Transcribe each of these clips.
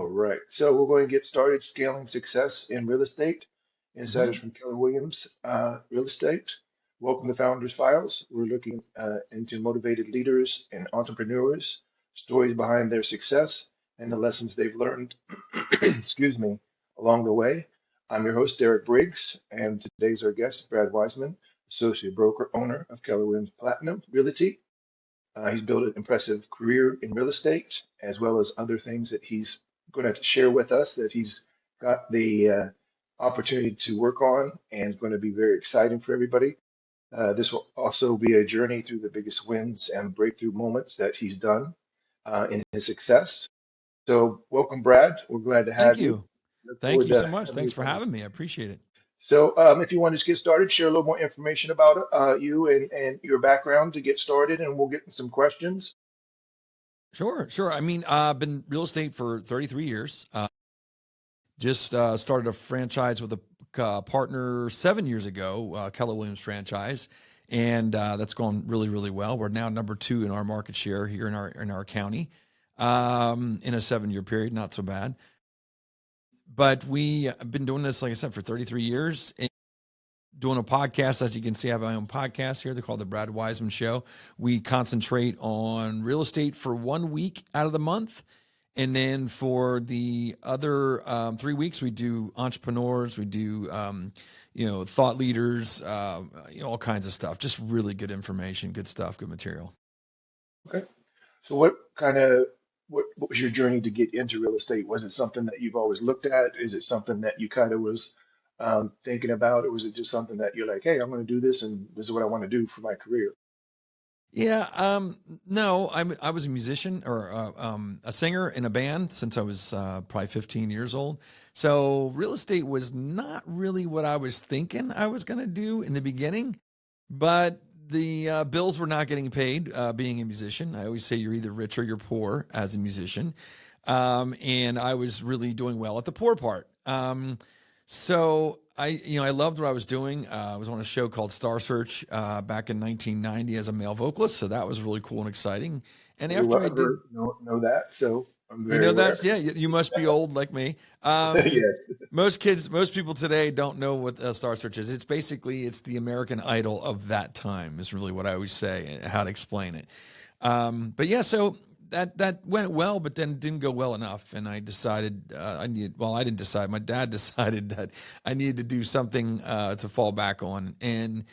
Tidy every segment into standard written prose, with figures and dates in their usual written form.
All right, so we're going to get started scaling success in real estate. Insiders hmm from Keller Williams Real Estate. Welcome to Founders Files. We're looking into motivated leaders and entrepreneurs, stories behind their success, and the lessons they've learned, excuse me, along the way. I'm your host, Derek Briggs, and today's our guest, Brad Wiseman, associate broker owner of Keller Williams Platinum Realty. He's built an impressive career in real estate, as well as other things that he's going to share with us that he's got the opportunity to work on and going to be very exciting for everybody. This will also be a journey through the biggest wins and breakthrough moments that he's done in his success. So, welcome, Brad. We're glad to Thank have you. you. Look Thank forward you so to much. having Thanks you for come. having me. I appreciate it. So, if you want to just get started, share a little more information about you and your background to get started, and we'll get into some questions. Sure, sure. I mean, I've been real estate for 33 years. Just started a franchise with a partner 7 years ago, Keller Williams franchise, and that's going really, really well. We're now number two in our market share here in our county, in a 7 year period. Not so bad. But we have been doing this, like I said, for 33 years. Doing a podcast. As you can see, I have my own podcast here. They're called The Brad Wiseman Show. We concentrate on real estate for 1 week out of the month. And then for the other 3 weeks, we do entrepreneurs, we do, thought leaders, all kinds of stuff. Just really good information, good stuff, good material. Okay. So what was your journey to get into real estate? Was it something that you've always looked at? Is it something that you kind of was thinking about, or was it just something that you're like, hey, I'm going to do this and this is what I want to do for my career? Yeah, no, I was a musician or a singer in a band since I was probably 15 years old. So real estate was not really what I was thinking I was going to do in the beginning, but the bills were not getting paid being a musician. I always say you're either rich or you're poor as a musician, and I was really doing well at the poor part. So I loved what I was doing. I was on a show called Star Search back in 1990 as a male vocalist, so that was really cool and exciting. And Very after well, I I've did, heard, know that, so I'm you very know that, aware. yeah, you must be old like me. Yeah. Most people today don't know what Star Search is. It's the American Idol of that time. Is really what I always say, how to explain it. But yeah, so that went well, but then didn't go well enough, and I decided I needed. Well, I didn't decide. My dad decided that I needed to do something to fall back on, and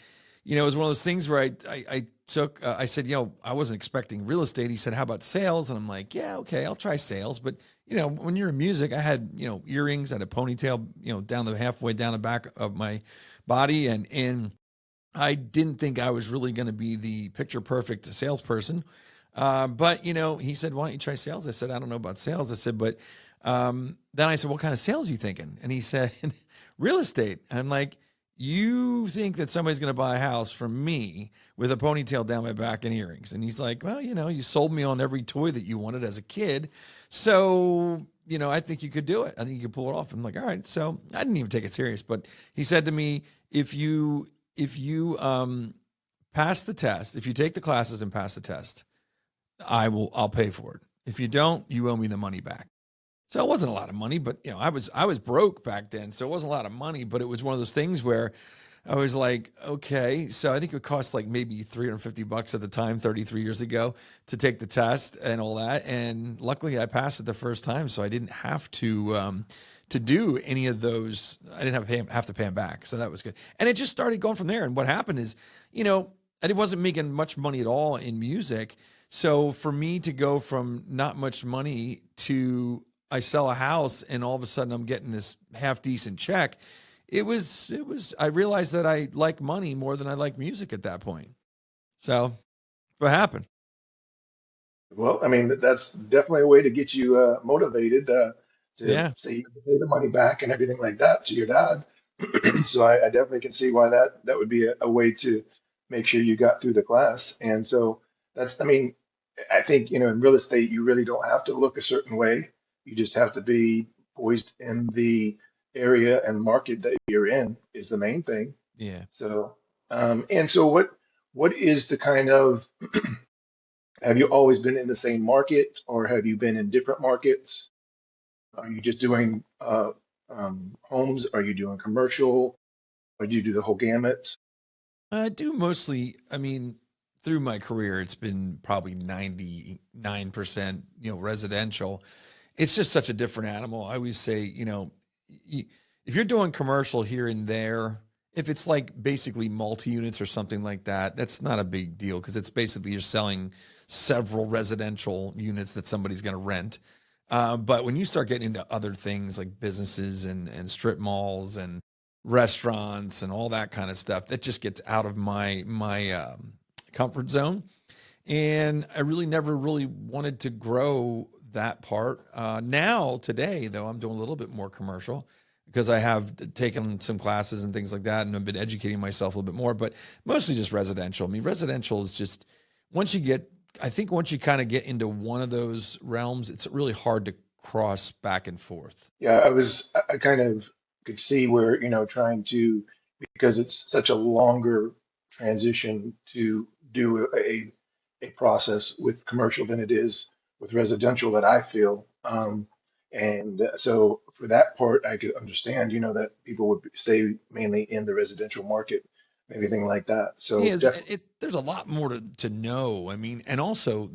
it was one of those things where I took. I said, I wasn't expecting real estate. He said, "How about sales?" And I'm like, "Yeah, okay, I'll try sales." But when you're in music, I had earrings, I had a ponytail, down the halfway down the back of my body, and I didn't think I was really going to be the picture perfect salesperson. But he said, "Why don't you try sales?" I said, "I don't know about sales." I said, "But then I said, what kind of sales are you thinking?" And he said, "Real estate." And I'm like, "You think that somebody's going to buy a house from me with a ponytail down my back and earrings?" And he's like, "Well, you sold me on every toy that you wanted as a kid, so." I think you could do it. I think you could pull it off. I'm like, all right. So I didn't even take it serious. But he said to me, if you pass the test, if you take the classes and pass the test, I'll pay for it. If you don't, you owe me the money back. So it wasn't a lot of money, but I was broke back then, so it wasn't a lot of money, but it was one of those things where I was like, okay, so I think it cost like maybe $350 at the time, 33 years ago, to take the test and all that. And luckily I passed it the first time, so I didn't have to do any of those. I didn't have to pay them back. So that was good. And it just started going from there. And what happened is, I wasn't making much money at all in music. So for me to go from not much money to I sell a house and all of a sudden I'm getting this half decent check, it was I realized that I like money more than I like music at that point. So what happened? Well, I mean, that's definitely a way to get you motivated to Yeah. say you have to pay the money back and everything like that to your dad. So I definitely can see why that would be a way to make sure you got through the class. And so I mean, I think, in real estate, you really don't have to look a certain way. You just have to be poised in the area and market that you're in is the main thing. Yeah. So, and so what is the kind of have you always been in the same market or have you been in different markets? Are you just doing homes? Are you doing commercial? Or do you do the whole gamut? I do mostly, I mean, through my career, it's been probably 99%, residential. It's just such a different animal. I always say, if you're doing commercial here and there, if it's like basically multi units or something like that, that's not a big deal because it's basically you're selling several residential units that somebody's going to rent. But when you start getting into other things like businesses and strip malls and restaurants and all that kind of stuff, that just gets out of my comfort zone. And I really never really wanted to grow that part. Now, today, though, I'm doing a little bit more commercial because I have taken some classes and things like that, and I've been educating myself a little bit more, but mostly just residential. I mean, residential is just once you get, I think once you kind of get into one of those realms, it's really hard to cross back and forth. Yeah, I kind of could see where, trying to, because it's such a longer transition to do a process with commercial than it is with residential that I feel. And so for that part, I could understand, that people would stay mainly in the residential market, anything like that. Yeah, So definitely, there's a lot more to know. I mean, and also,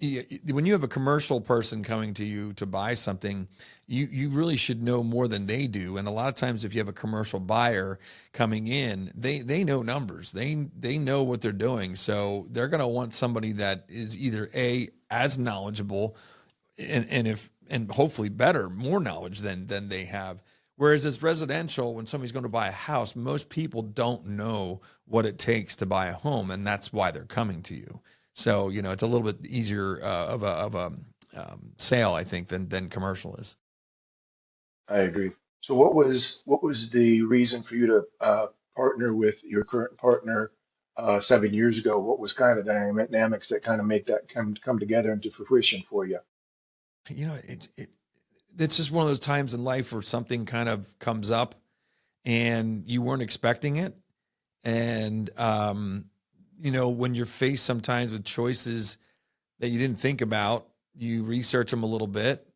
when you have a commercial person coming to you to buy something, you really should know more than they do. And a lot of times, if you have a commercial buyer coming in, they know numbers. They know what they're doing. So they're going to want somebody that is either as knowledgeable and hopefully better, more knowledge than they have. Whereas it's residential, when somebody's going to buy a house, most people don't know what it takes to buy a home, and that's why they're coming to you. So it's a little bit easier of a sale, I think, than commercial is. I agree. So what was the reason for you to partner with your current partner 7 years ago? What was kind of the dynamics that kind of make that come together into fruition for you? It's just one of those times in life where something kind of comes up and you weren't expecting it, and when you're faced sometimes with choices that you didn't think about, you research them a little bit,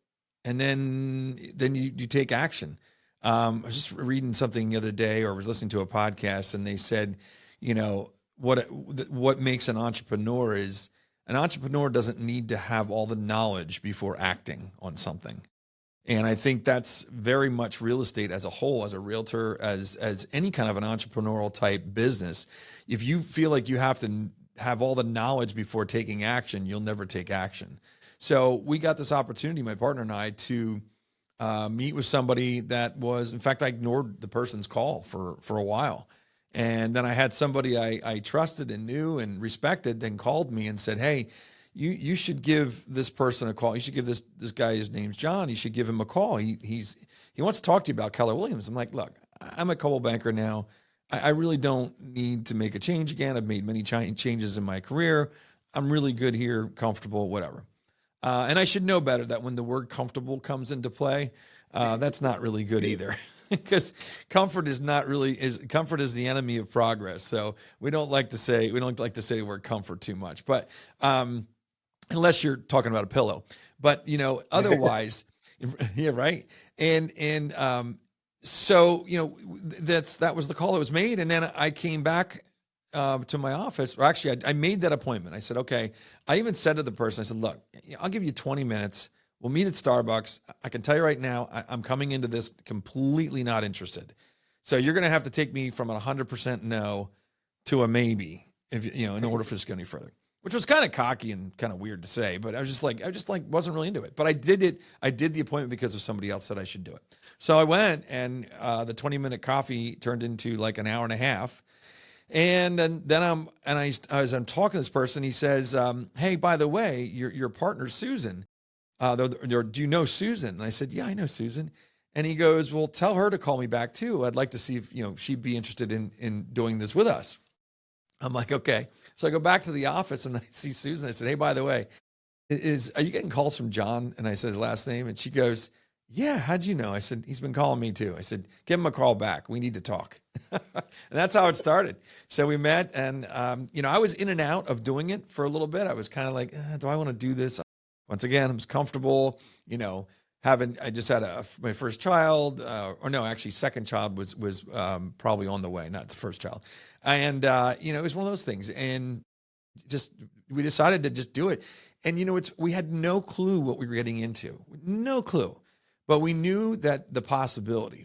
and then you take action. I was just reading something the other day, or was listening to a podcast, and they said, you know, what makes an entrepreneur doesn't need to have all the knowledge before acting on something. And I think that's very much real estate as a whole, as a realtor, as any kind of an entrepreneurial type business. If you feel like you have to have all the knowledge before taking action, you'll never take action. So we got this opportunity, my partner and I, to meet with somebody that was, in fact, I ignored the person's call for a while. And then I had somebody I trusted and knew and respected then called me and said, "Hey, you should give this person a call. You should give this guy, his name's John. You should give him a call. He wants to talk to you about Keller Williams." I'm like, "Look, I'm a Coldwell banker now. I really don't need to make a change again. I've made many changes in my career. I'm really good here, comfortable, whatever." And I should know better that when the word comfortable comes into play, that's not really good either. Because comfort is the enemy of progress. So we don't like to say the word comfort too much. But unless you're talking about a pillow. But otherwise, yeah, right. And so that was the call that was made, and then I came back to my office. Or actually, I made that appointment. I said, okay. I even said to the person, I said, "Look, I'll give you 20 minutes. We'll meet at Starbucks. I can tell you right now, I'm coming into this completely not interested. So you're going to have to take me from a 100% no to a maybe, if in order for this to go any further." Which was kind of cocky and kind of weird to say, but I just like wasn't really into it. But I did it. I did the appointment because of somebody else said I should do it. So I went, and the 20-minute coffee turned into like an hour and a half. And then as I'm talking to this person, he says, "Hey, by the way, your partner Susan. Do you know Susan?" And I said, "Yeah, I know Susan." And he goes, "Well, tell her to call me back too. I'd like to see if she'd be interested in doing this with us." I'm like, "Okay." So I go back to the office and I see Susan. I said, "Hey, by the way, are you getting calls from John?" And I said his last name, and she goes, "Yeah, how'd you know?" I said, "He's been calling me too." I said, "Give him a call back. We need to talk." And that's how it started. So we met, and I was in and out of doing it for a little bit. I was kind of like, "Do I want to do this?" Once again, I was comfortable, I just had my first child, or no, actually, second child was probably on the way, not the first child, and it was one of those things, and just we decided to just do it, and we had no clue what we were getting into, no clue, but we knew that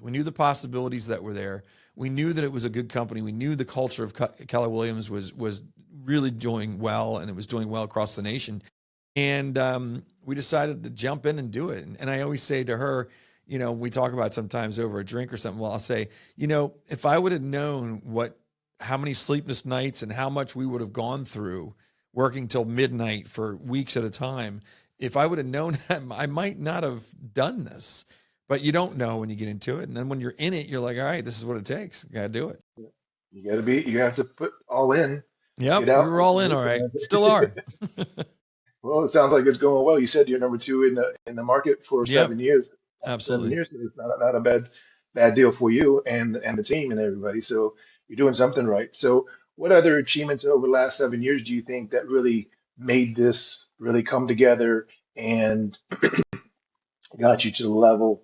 we knew the possibilities that were there. We knew that it was a good company. We knew the culture of Keller Williams was really doing well, and it was doing well across the nation. And we decided to jump in and do it. And I always say to her, we talk about sometimes over a drink or something. Well, I'll say, if I would have known how many sleepless nights and how much we would have gone through working till midnight for weeks at a time, if I would have known that, I might not have done this. But you don't know when you get into it. And then when you're in it, you're like, all right, this is what it takes. Got to do it. You have to put all in, get Yep. We out. were all in. All right. Still are. Well, it sounds like it's going well. You said you're number two in the market for Yep. 7 years. 7 Absolutely. years is not a bad deal for you and the team and everybody. So you're doing something right. So what other achievements over the last 7 years do you think that really made this really come together and got you to the level,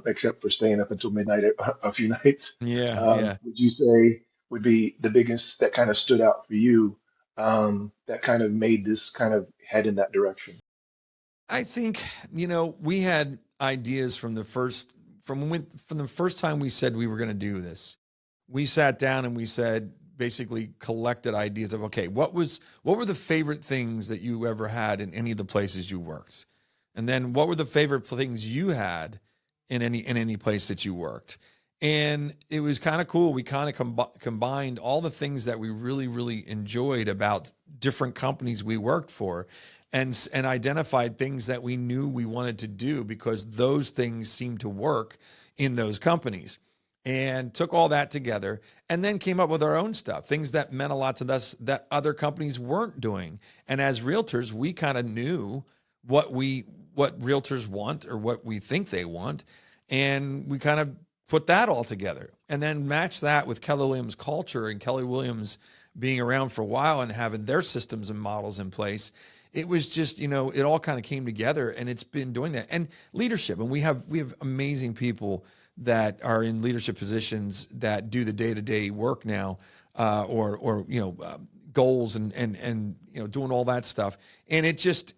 except for staying up until midnight a few nights, Yeah. Yeah. would you say would be the biggest that kind of stood out for you, that kind of made this kind of head in that direction? I think, we had ideas from the first time we said we were going to do this. We sat down and we said, basically collected ideas of, okay, what were the favorite things that you ever had in any of the places you worked? And then what were the favorite things you had in any place that you worked? And it was kind of cool. We kind of combined all the things that we really, really enjoyed about different companies we worked for, and identified things that we knew we wanted to do because those things seemed to work in those companies, and took all that together and then came up with our own stuff, things that meant a lot to us that other companies weren't doing. And as realtors, we kind of knew what realtors want or what we think they want. And we kind of put that all together and then match that with Keller Williams culture and Keller Williams being around for a while and having their systems and models in place. It was just, it all kind of came together, and it's been doing that. And leadership. And we have amazing people that are in leadership positions that do the day-to-day work now, or goals and doing all that stuff. And it's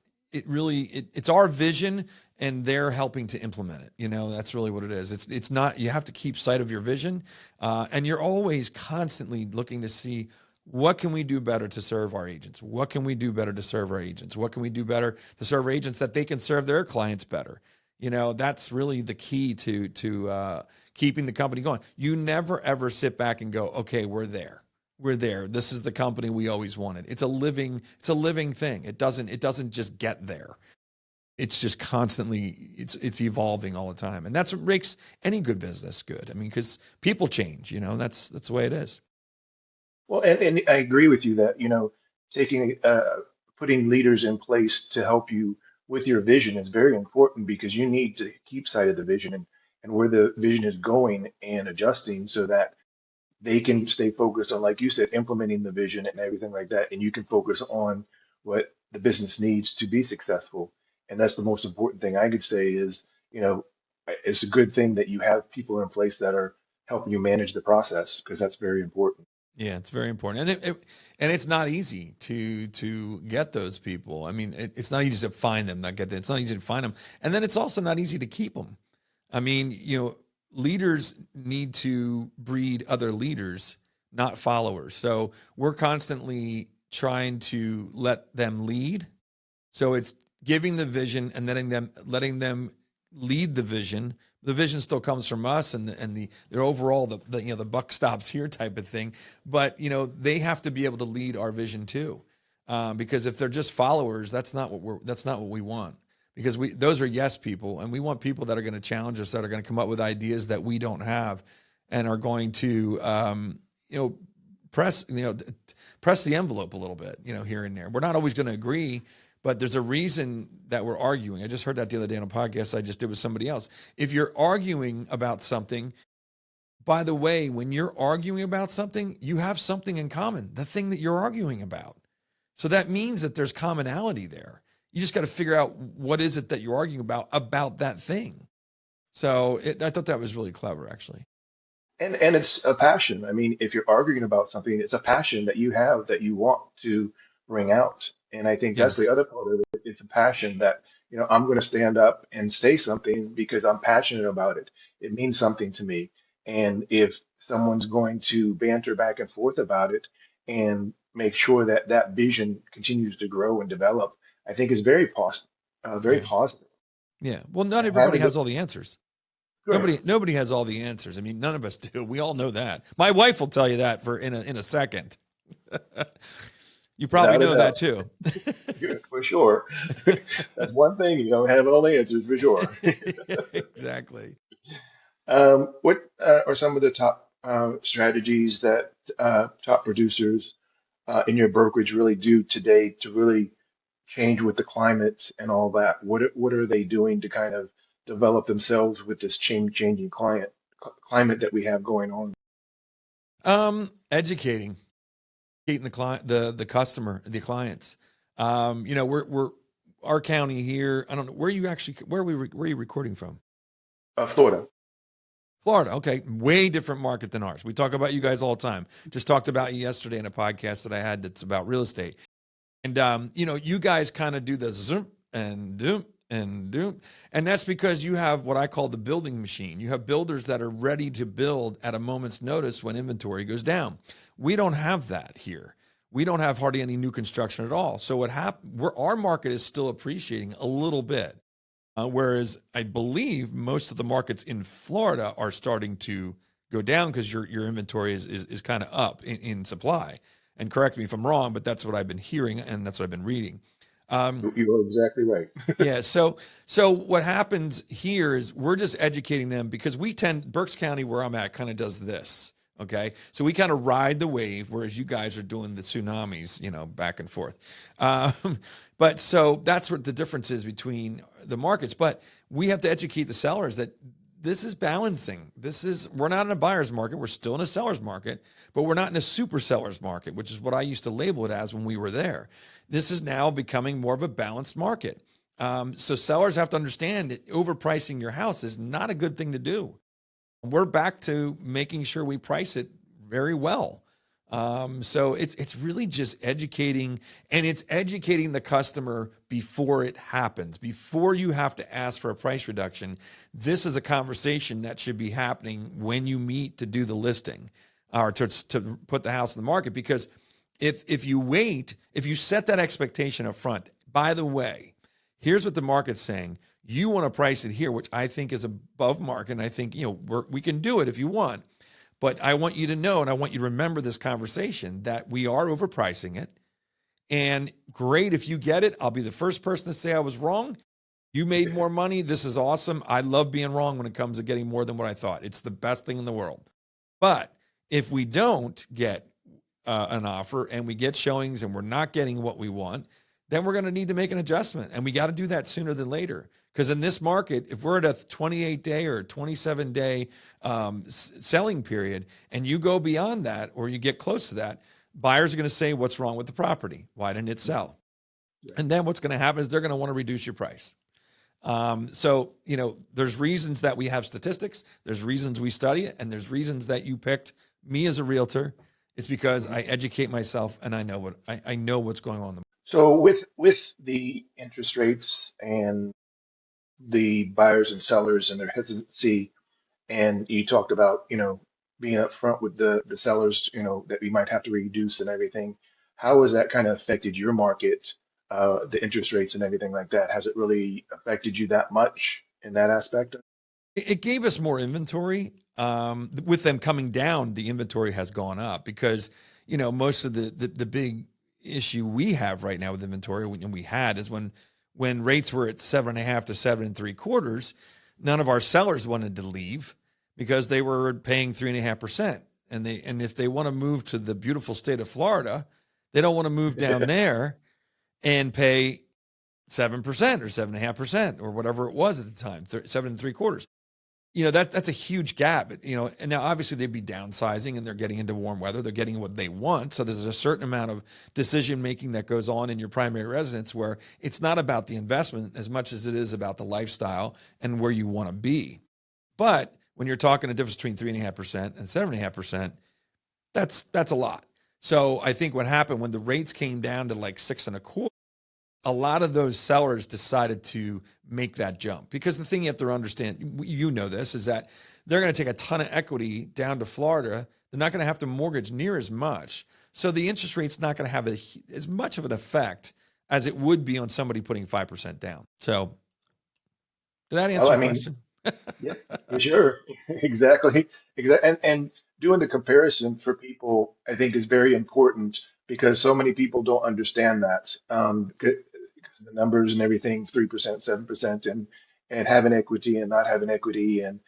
our vision, and they're helping to implement it. That's really what it is. It's not, you have to keep sight of your vision, and you're always constantly looking to see, what can we do better to serve our agents? What can we do better to serve our agents? What can we do better to serve our agents that they can serve their clients better? That's really the key to keeping the company going. You never ever sit back and go, okay, we're there. We're there. This is the company we always wanted. It's a living thing. It doesn't just get there. It's just constantly, it's evolving all the time. And that's what makes any good business good. I mean, because people change, that's the way it is. Well, and I agree with you that, taking putting leaders in place to help you with your vision is very important because you need to keep sight of the vision and where the vision is going and adjusting so that they can stay focused on, like you said, implementing the vision and everything like that. And you can focus on what the business needs to be successful. And that's the most important thing I could say is, it's a good thing that you have people in place that are helping you manage the process because that's very important. Yeah, it's very important, and it's not easy to get those people. I mean, it's not easy to find them, not get them. It's not easy to find them, and then it's also not easy to keep them. I mean, leaders need to breed other leaders, not followers. So we're constantly trying to let them lead. So it's giving the vision and letting them lead the vision. The vision still comes from us, and the overall the buck stops here type of thing. But they have to be able to lead our vision too, because if they're just followers, that's not what we want. Because those are yes people, and we want people that are going to challenge us, that are going to come up with ideas that we don't have, and are going to press the envelope a little bit, here and there. We're not always going to agree. But there's a reason that we're arguing. I just heard that the other day on a podcast I just did with somebody else. If you're arguing about something, by the way, when you're arguing about something, you have something in common, the thing that you're arguing about. So that means that there's commonality there. You just got to figure out what is it that you're arguing about that thing. So I thought that was really clever, actually. And it's a passion. I mean, if you're arguing about something, it's a passion that you have that you want to bring out. And I think that's the Yes. other part of it. It's a passion that, I'm going to stand up and say something because I'm passionate about it. It means something to me. And if someone's going to banter back and forth about it and make sure that that vision continues to grow and develop, I think is very possible, very Yeah. positive. Yeah. Well, not And everybody having has the all the answers. Correct. Nobody has all the answers. I mean, none of us do. We all know that. My wife will tell you that in a second. You probably Without a know that doubt. too. Yeah, for sure. That's one thing, you don't have all the answers for sure. Exactly. What are some of the top strategies that top producers in your brokerage really do today to really change with the climate and all that? What are they doing to kind of develop themselves with this changing climate that we have going on? Educating the client, the customer, the clients. We're our county here. I don't know where are you recording from? Florida. Florida. Okay. Way different market than ours. We talk about you guys all the time. Just talked about you yesterday in a podcast that I had that's about real estate. And you guys kind of do the zoom and doom and doom. And that's because you have what I call the building machine. You have builders that are ready to build at a moment's notice when inventory goes down. We don't have that here. We don't have hardly any new construction at all. So what happened? Our market is still appreciating a little bit. Whereas I believe most of the markets in Florida are starting to go down because your inventory is kind of up in supply. And correct me if I'm wrong, but that's what I've been hearing and that's what I've been reading. You're exactly right. Yeah. So what happens here is we're just educating them because Berks County, where I'm at, kind of does this. Okay. So we kind of ride the wave, whereas you guys are doing the tsunamis, back and forth. But so that's what the difference is between the markets. But we have to educate the sellers that this is balancing. We're not in a buyer's market. We're still in a seller's market, but we're not in a super seller's market, which is what I used to label it as when we were there. This is now becoming more of a balanced market. So sellers have to understand that overpricing your house is not a good thing to do. We're back to making sure we price it very well. So it's really just educating, and it's educating the customer before it happens, before you have to ask for a price reduction. This is a conversation that should be happening when you meet to do the listing or to put the house in the market. Because if you wait, if you set that expectation up front, by the way, here's what the market's saying. You want to price it here, which I think is above market. And I think, we can do it if you want. But I want you to know, and I want you to remember this conversation, that we are overpricing it. And great, if you get it, I'll be the first person to say I was wrong. You made more money. This is awesome. I love being wrong when it comes to getting more than what I thought. It's the best thing in the world. But if we don't get an offer and we get showings and we're not getting what we want, then we're going to need to make an adjustment. And we got to do that sooner than later. Because in this market, if we're at a 28-day or 27-day selling period and you go beyond that or you get close to that, buyers are going to say, what's wrong with the property? Why didn't it sell? And then what's going to happen is they're going to want to reduce your price. So, there's reasons that we have statistics. There's reasons we study it. And there's reasons that you picked me as a realtor. It's because I educate myself and I know what's going on. So with the interest rates and the buyers and sellers and their hesitancy, and you talked about, being upfront with the sellers, that we might have to reduce and everything. How has that kind of affected your market, the interest rates and everything like that? Has it really affected you that much in that aspect? It gave us more inventory. With them coming down, the inventory has gone up because, most of the big issue we have right now with inventory, and we had, is when rates were at 7.5 to 7.75, none of our sellers wanted to leave because they were paying 3.5%. And if they want to move to the beautiful state of Florida, they don't want to move down there and pay 7% or 7.5% or whatever it was at the time, 7.75. that's a huge gap, and now obviously they'd be downsizing and they're getting into warm weather. They're getting what they want. So there's a certain amount of decision making that goes on in your primary residence where it's not about the investment as much as it is about the lifestyle and where you want to be. But when you're talking a difference between 3.5% and 7.5%, that's a lot. So I think what happened when the rates came down to like 6.25%, a lot of those sellers decided to make that jump, because the thing you have to understand, this, is that they're going to take a ton of equity down to Florida. They're not going to have to mortgage near as much. So the interest rate's not going to have as much of an effect as it would be on somebody putting 5% down. So did that Well, answer I your mean, question? yeah, for sure. Exactly. Exactly. And doing the comparison for people, I think, is very important because so many people don't understand that. Because of the numbers and everything, 3%, 7%, and having equity and not having equity and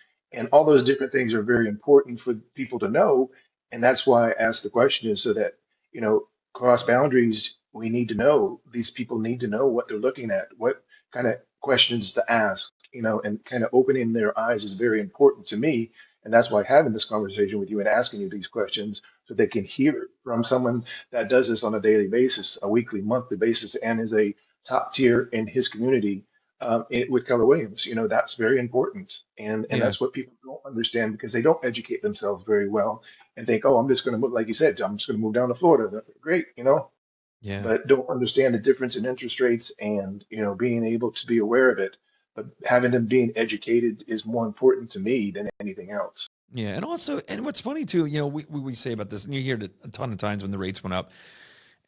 all those different things are very important for people to know. And that's why I asked the question is so that, cross boundaries, we need to know, these people need to know what they're looking at, what kind of questions to ask, and kind of opening their eyes is very important to me. And that's why having this conversation with you and asking you these questions so they can hear it from someone that does this on a daily basis, a weekly, monthly basis, and is a top tier in his community with Keller Williams. That's very important. And Yeah. that's what people don't understand because they don't educate themselves very well and think, oh, I'm just going to move, like you said, I'm just going to move down to Florida. Great, Yeah. but don't understand the difference in interest rates and being able to be aware of it. But having them being educated is more important to me than anything else. Yeah. And also, and what's funny too, we say about this, and you hear it a ton of times when the rates went up,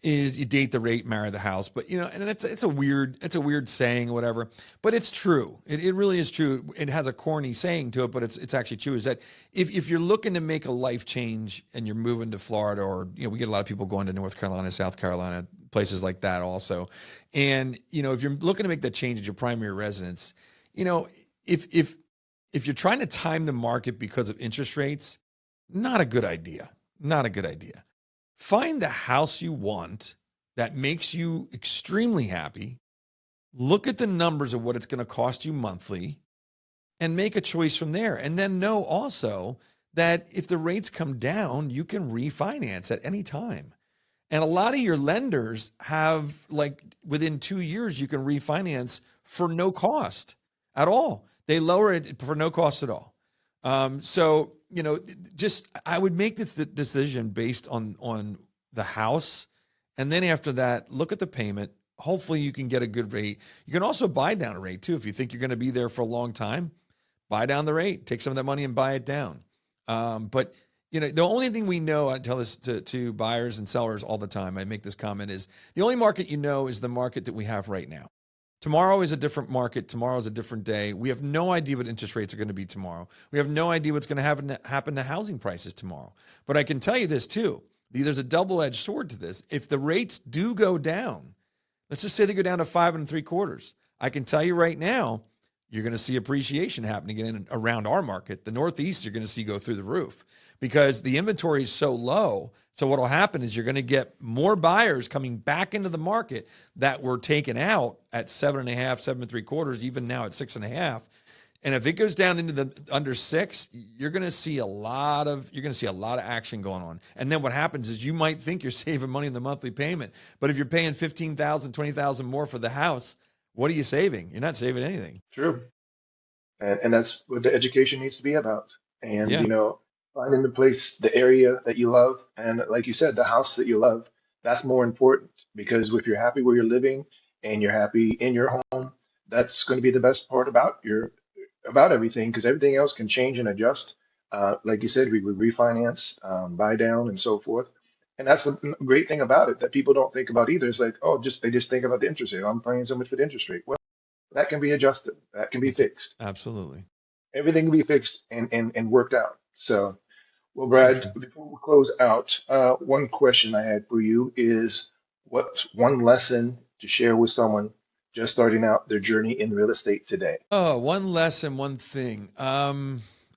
is you date the rate, marry the house. But and it's a weird saying, whatever. But it's true. It really is true. It has a corny saying to it, but it's actually true. Is that if you're looking to make a life change and you're moving to Florida, or we get a lot of people going to North Carolina, South Carolina, places like that also. And if you're looking to make that change at your primary residence, if if you're trying to time the market because of interest rates, not a good idea. Not a good idea. Find the house you want that makes you extremely happy. Look at the numbers of what it's going to cost you monthly and make a choice from there. And then know also that if the rates come down, you can refinance at any time. And a lot of your lenders have, like, within 2 years, you can refinance for no cost at all. They lower it for no cost at all. So, just I would make this decision based on the house. And then after that, look at the payment. Hopefully you can get a good rate. You can also buy down a rate too. If you think you're going to be there for a long time, buy down the rate, take some of that money and buy it down. But the only thing we know, I tell this to buyers and sellers all the time, I make this comment, is the only market is the market that we have right now. Tomorrow is a different market. Tomorrow is a different day. We have no idea what interest rates are going to be tomorrow. We have no idea what's going to happen to housing prices tomorrow. But I can tell you this too. There's a double-edged sword to this. If the rates do go down, let's just say they go down to 5.75, I can tell you right now, you're going to see appreciation happening in around our market. The Northeast, you're going to see go through the roof because the inventory is so low. So what will happen is you're going to get more buyers coming back into the market that were taken out at 7.5, 7.75, even now at 6.5. And if it goes down into the under 6, you're going to see a lot of action going on. And then what happens is you might think you're saving money in the monthly payment, but if you're paying $15,000, $20,000 more for the house, what are you saving? You're not saving anything. True. And that's what the education needs to be about. And, Yeah. finding the place, the area that you love, and like you said, the house that you love, that's more important because if you're happy where you're living and you're happy in your home, that's going to be the best part about everything because everything else can change and adjust. Like you said, we would refinance, buy down, and so forth. And that's the great thing about it that people don't think about either. It's like, oh, they just think about the interest rate. I'm paying so much for the interest rate. Well, that can be adjusted. That can be fixed. Absolutely. Everything can be fixed and worked out. So, well, So Brad, true. before we close out, one question I had for you is what's one lesson to share with someone just starting out their journey in real estate today? Oh, one lesson, one thing.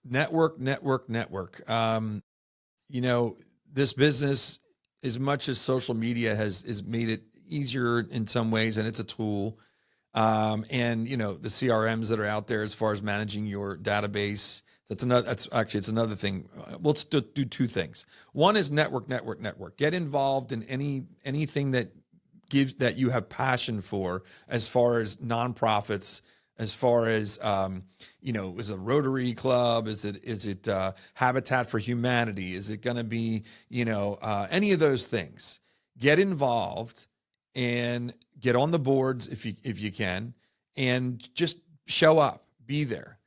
Network, network, network. You know, this business, as much as social media has made it easier in some ways, and it's a tool, And the CRMs that are out there as far as managing your database. It's another thing. Let's do two things. One is network. Get involved in anything that you have passion for, as far as nonprofits, as far as is it a Rotary Club? Is it Habitat for Humanity? Is it going to be any of those things? Get involved and get on the boards if you can, and just show up, be there.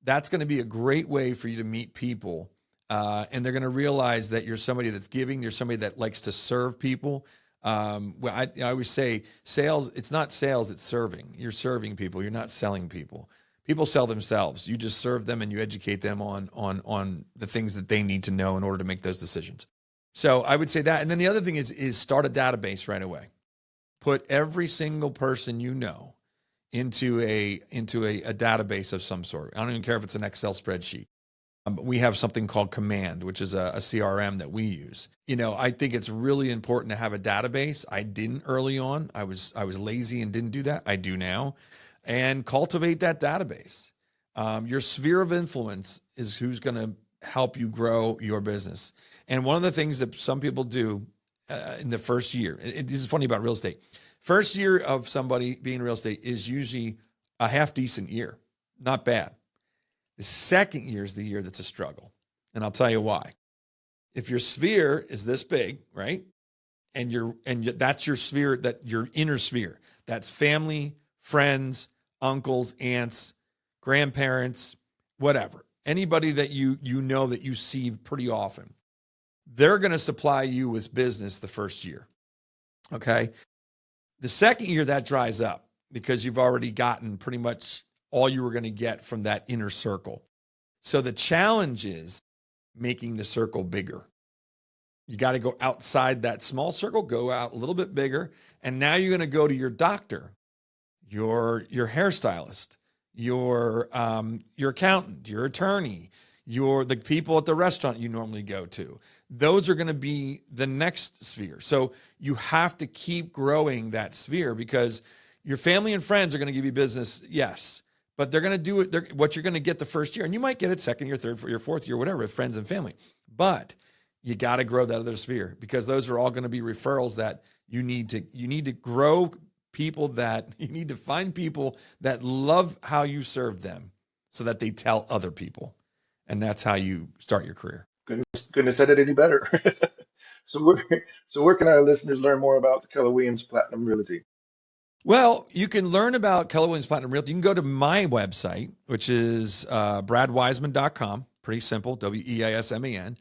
That's going to be a great way for you to meet people, and they're going to realize that you're somebody that's giving. You're somebody that likes to serve people. I always say sales, it's not sales, it's serving. You're serving people. You're not selling people. People sell themselves. You just serve them and you educate them on the things that they need to know in order to make those decisions. So I would say that. And then the other thing is start a database right away. Put every single person into a database of some sort. I don't even care if it's an Excel spreadsheet. We have something called Command, which is a CRM that we use. I think it's really important to have a database. I didn't early on. I was lazy and didn't do that. I do now. And cultivate that database. Your sphere of influence is who's going to help you grow your business. And one of the things that some people do in the first year, this is funny about real estate. First year of somebody being in real estate is usually a half decent year. Not bad. The second year is the year that's a struggle. And I'll tell you why. If your sphere is this big, right? And that's your sphere, that your inner sphere. That's family, friends, uncles, aunts, grandparents, whatever. Anybody that you that you see pretty often. They're going to supply you with business the first year. Okay? The second year that dries up because you've already gotten pretty much all you were going to get from that inner circle. So the challenge is making the circle bigger. You got to go outside that small circle, go out a little bit bigger. And now you're going to go to your doctor, your hairstylist, your accountant, your attorney, the people at the restaurant you normally go to. Those are going to be the next sphere. So you have to keep growing that sphere, because your family and friends are going to give you business, yes, but they're going to do it. What you're going to get the first year, and you might get it second year, third year, fourth year, whatever, with friends and family. But you got to grow that other sphere, because those are all going to be referrals that you need to grow people, that you need to find people that love how you serve them so that they tell other people. And that's how you start your career. Couldn't have said it any better. So where can our listeners learn more about the Keller Williams Platinum Realty? Well, you can learn about Keller Williams Platinum Realty. You can go to my website, which is bradwiseman.com. Pretty simple, Weisman.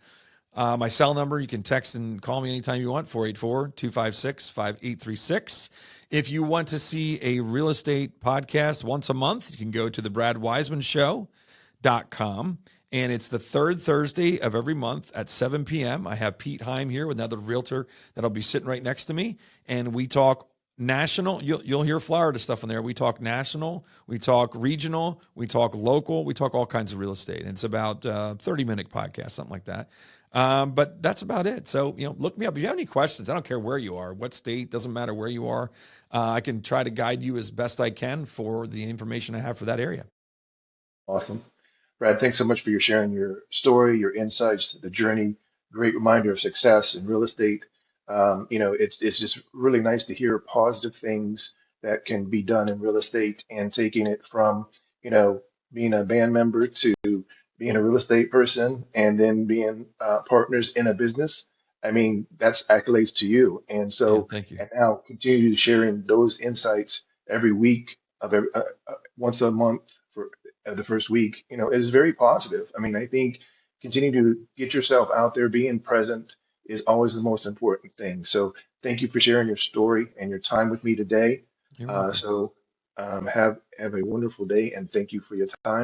My cell number, you can text and call me anytime you want, 484-256-5836. If you want to see a real estate podcast once a month, you can go to the bradwisemanshow.com. And it's the third Thursday of every month at 7 p.m. I have Pete Heim here with another realtor that'll be sitting right next to me. And we talk national. You'll hear Florida stuff in there. We talk national, we talk regional, we talk local, we talk all kinds of real estate. And it's about a 30-minute podcast, something like that. But that's about it. So, look me up. If you have any questions, I don't care where you are, what state, doesn't matter where you are. I can try to guide you as best I can for the information I have for that area. Awesome. Brad, thanks so much for your sharing your story, your insights, the journey. Great reminder of success in real estate. It's just really nice to hear positive things that can be done in real estate, and taking it from, being a band member to being a real estate person, and then being partners in a business. I mean, that's accolades to you. And Yeah, so, thank you. and now continue sharing those insights every week once a month for the first week, is very positive. I mean, I think continue to get yourself out there, being present is always the most important thing. So thank you for sharing your story and your time with me today. You're welcome. So have a wonderful day, and thank you for your time.